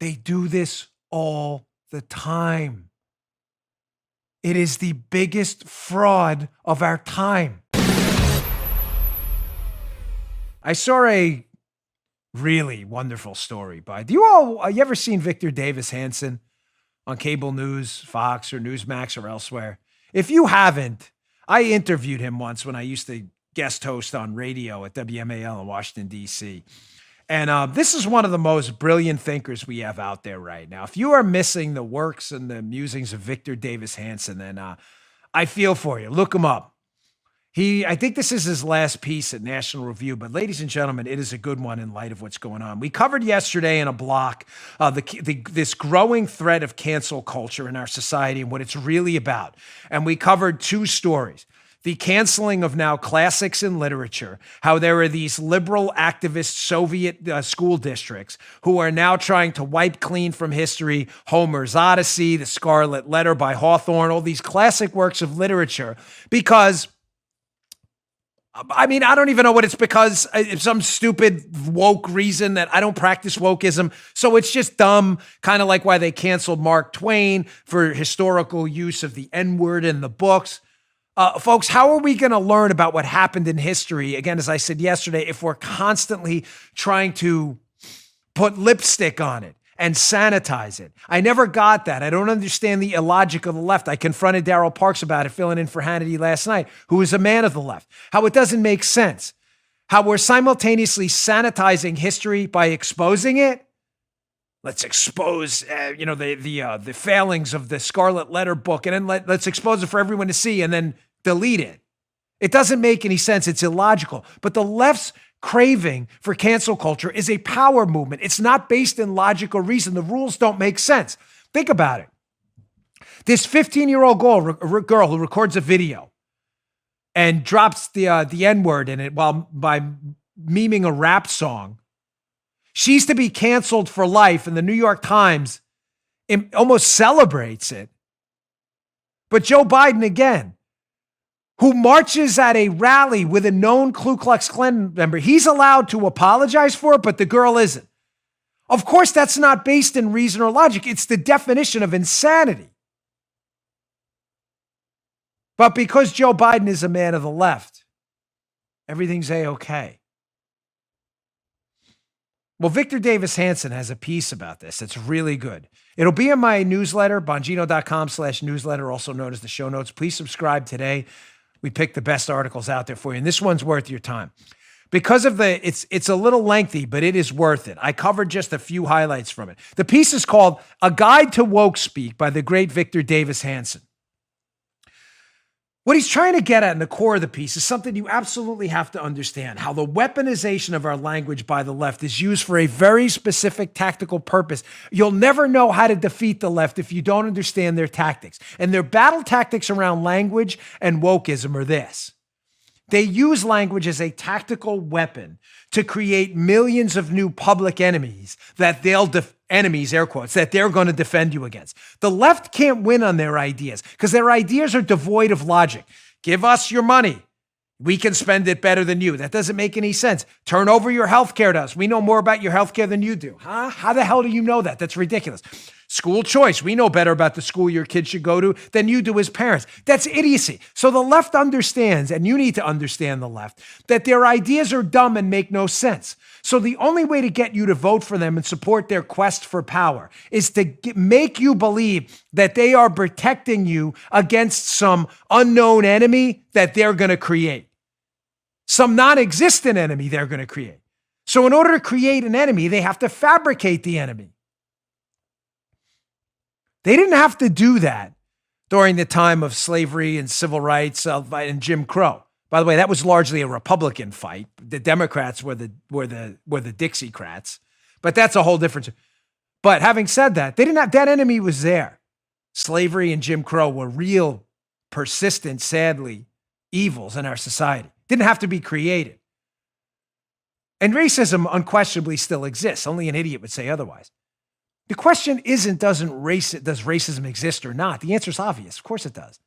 They do this all the time. It is the biggest fraud of our time. I saw a really wonderful story by, you ever seen Victor Davis Hanson on cable news, Fox or Newsmax or elsewhere? If you haven't, I interviewed him once when I used to guest host on radio at WMAL in Washington, D.C. And this is one of the most brilliant thinkers we have out there right now. If you are missing the works and the musings of Victor Davis Hanson, then I feel for you. Look him up. I think this is his last piece at National Review, but ladies and gentlemen, it is a good one in light of what's going on. We covered yesterday in a block this growing threat of cancel culture in our society and what it's really about. And we covered two stories. The canceling of now classics in literature, how there are these liberal activist Soviet school districts who are now trying to wipe clean from history Homer's Odyssey, The Scarlet Letter by Hawthorne, all these classic works of literature, because I don't even know what it's because. It's some stupid woke reason that I don't practice wokeism. So it's just dumb, kind of like why they canceled Mark Twain for historical use of the N-word in the books. Folks, how are we going to learn about what happened in history, again, as I said yesterday, if we're constantly trying to put lipstick on it and sanitize it? I never got that. I don't understand the illogic of the left. I confronted Darryl Parks about it, filling in for Hannity last night, who is a man of the left. How it doesn't make sense. How we're simultaneously sanitizing history by exposing it. Let's expose, the failings of the Scarlet Letter book, and then let's expose it for everyone to see, and then delete it. It doesn't make any sense. It's illogical. But the left's craving for cancel culture is a power movement. It's not based in logic or reason. The rules don't make sense. Think about it. This 15-year-old girl who records a video and drops the N-word in it by memeing a rap song. She's to be canceled for life, and the New York Times almost celebrates it. But Joe Biden, again, who marches at a rally with a known Ku Klux Klan member, he's allowed to apologize for it, but the girl isn't. Of course, that's not based in reason or logic. It's the definition of insanity. But because Joe Biden is a man of the left, everything's A-okay. Well, Victor Davis Hanson has a piece about this that's really good. It'll be in my newsletter, bongino.com/newsletter, also known as the show notes. Please subscribe today. We picked the best articles out there for you, and this one's worth your time. Because of it's a little lengthy, but it is worth it. I covered just a few highlights from it. The piece is called A Guide to Wokespeak by the great Victor Davis Hanson. What he's trying to get at in the core of the piece is something you absolutely have to understand, how the weaponization of our language by the left is used for a very specific tactical purpose. You'll never know how to defeat the left if you don't understand their tactics. And their battle tactics around language and wokeism are this. They use language as a tactical weapon to create millions of new public enemies that enemies, air quotes, that they're going to defend you against. The left can't win on their ideas because their ideas are devoid of logic. Give us your money. We can spend it better than you. That doesn't make any sense. Turn over your healthcare to us. We know more about your healthcare than you do. Huh? How the hell do you know that? That's ridiculous. School choice. We know better about the school your kid should go to than you do as parents. That's idiocy. So the left understands, and you need to understand the left, that their ideas are dumb and make no sense. So the only way to get you to vote for them and support their quest for power is to make you believe that they are protecting you against some unknown enemy that they're going to create. Some non-existent enemy they're going to create. So in order to create an enemy, they have to fabricate the enemy. They didn't have to do that during the time of slavery and civil rights and Jim Crow. By the way, that was largely a Republican fight. The Democrats were the Dixiecrats, but that's a whole different. But having said that, they didn't have, that enemy was there. Slavery and Jim Crow were real, persistent, sadly, evils in our society. Didn't have to be created. And racism unquestionably still exists. Only an idiot would say otherwise. The question isn't, does racism exist or not? The answer is obvious. Of course it does.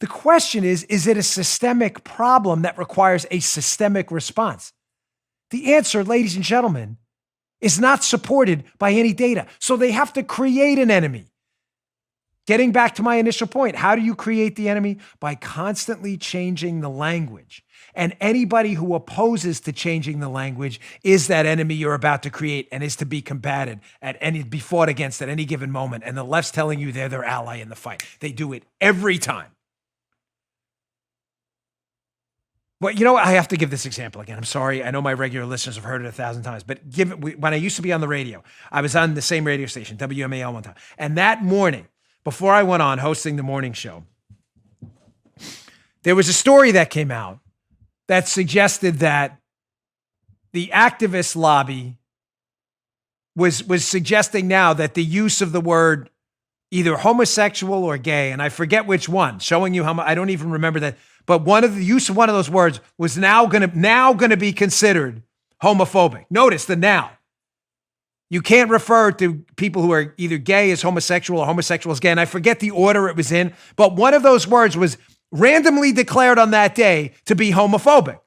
The question is it a systemic problem that requires a systemic response? The answer, ladies and gentlemen, is not supported by any data. So they have to create an enemy. Getting back to my initial point, how do you create the enemy? By constantly changing the language. And anybody who opposes to changing the language is that enemy you're about to create and is to be combated be fought against at any given moment. And the left's telling you they're their ally in the fight. They do it every time. Well, I have to give this example again. I'm sorry. I know my regular listeners have heard it 1,000 times, but when I used to be on the radio, I was on the same radio station, WMAL one time. And that morning, before I went on hosting the morning show, there was a story that came out that suggested that the activist lobby was suggesting now that the use of the word either homosexual or gay, and I forget which one, showing you how much, I don't even remember that, but the use of one of those words was now gonna be considered homophobic. Notice the now. You can't refer to people who are either gay as homosexual or homosexual as gay. And I forget the order it was in, but one of those words was randomly declared on that day to be homophobic.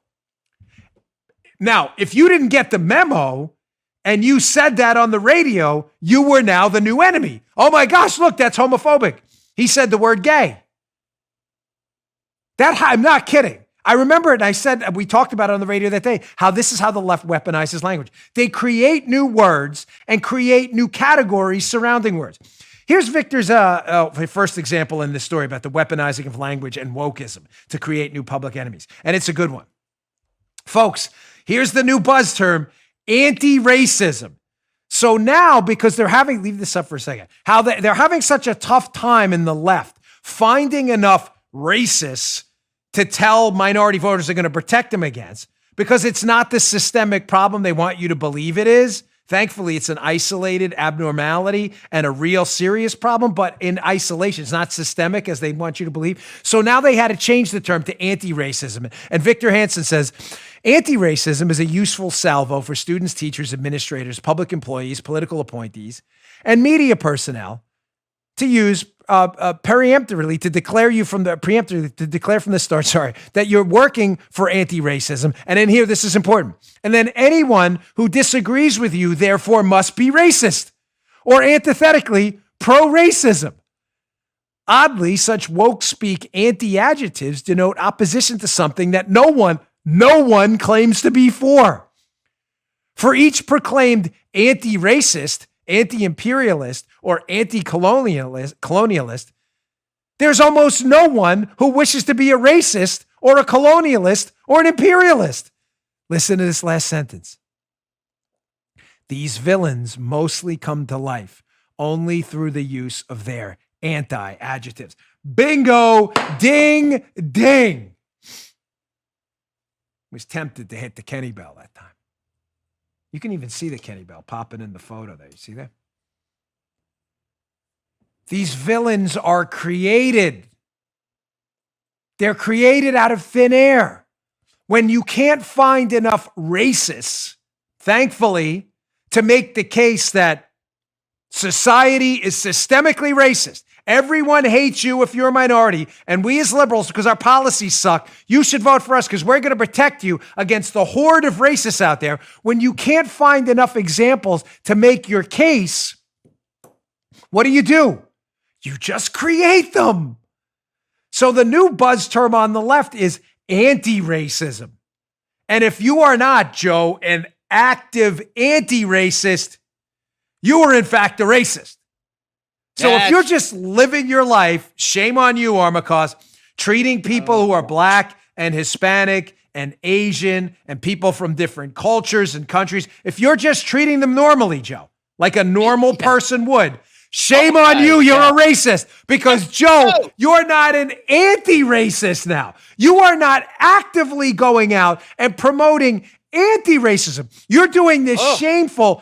Now, if you didn't get the memo and you said that on the radio, you were now the new enemy. Oh my gosh, look, that's homophobic. He said the word gay. I'm not kidding. I remember it, and I said, we talked about it on the radio that day, how this is how the left weaponizes language. They create new words and create new categories surrounding words. Here's Victor's first example in this story about the weaponizing of language and wokeism to create new public enemies. And it's a good one. Folks, here's the new buzz term, anti-racism. So now, because leave this up for a second, how they're having such a tough time in the left finding enough racists to tell minority voters they're going to protect them against, because it's not the systemic problem they want you to believe it is. Thankfully, it's an isolated abnormality and a real serious problem, but in isolation. It's not systemic as they want you to believe. So now they had to change the term to anti-racism. And Victor Hanson says, anti-racism is a useful salvo for students, teachers, administrators, public employees, political appointees, and media personnel to use preemptively to declare from the start, that you're working for anti-racism. And in here, this is important. And then anyone who disagrees with you, therefore, must be racist, or antithetically, pro-racism. Oddly, such Wokespeak anti-adjectives denote opposition to something that no one claims to be for. For each proclaimed anti-racist, anti-imperialist, or anti-colonialist, there's almost no one who wishes to be a racist or a colonialist or an imperialist. Listen to this last sentence. These villains mostly come to life only through the use of their anti-adjectives. Bingo, ding, ding. Was tempted to hit the Kenny Bell that time. You can even see the Kenny Bell popping in the photo there. You see that? These villains are created. They're created out of thin air. When you can't find enough racists, thankfully, to make the case that society is systemically racist. Everyone hates you if you're a minority, and we as liberals, because our policies suck, you should vote for us because we're going to protect you against the horde of racists out there. When you can't find enough examples to make your case, what do? You just create them. So the new buzz term on the left is anti-racism. And if you are not, Joe, an active anti-racist, you are in fact a racist. So if you're just living your life, shame on you, Armacost, treating people who are black and Hispanic and Asian and people from different cultures and countries, if you're just treating them normally, Joe, like a normal person would, shame on you, you're a racist. Because, Joe, you're not an anti-racist now. You are not actively going out and promoting anti-racism. You're doing this shameful,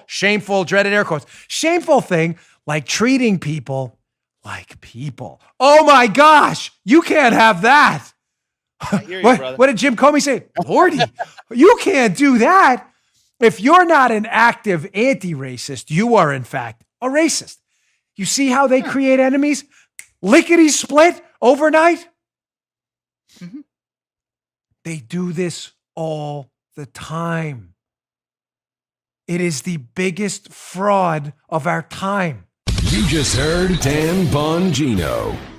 dreaded air quotes, shameful thing, like treating people like people. Oh my gosh, you can't have that. I hear you, what did Jim Comey say? Lordy, you can't do that. If you're not an active anti-racist, you are in fact a racist. You see how they create enemies? Lickety split overnight? Mm-hmm. They do this all the time. It is the biggest fraud of our time. You just heard Dan Bongino.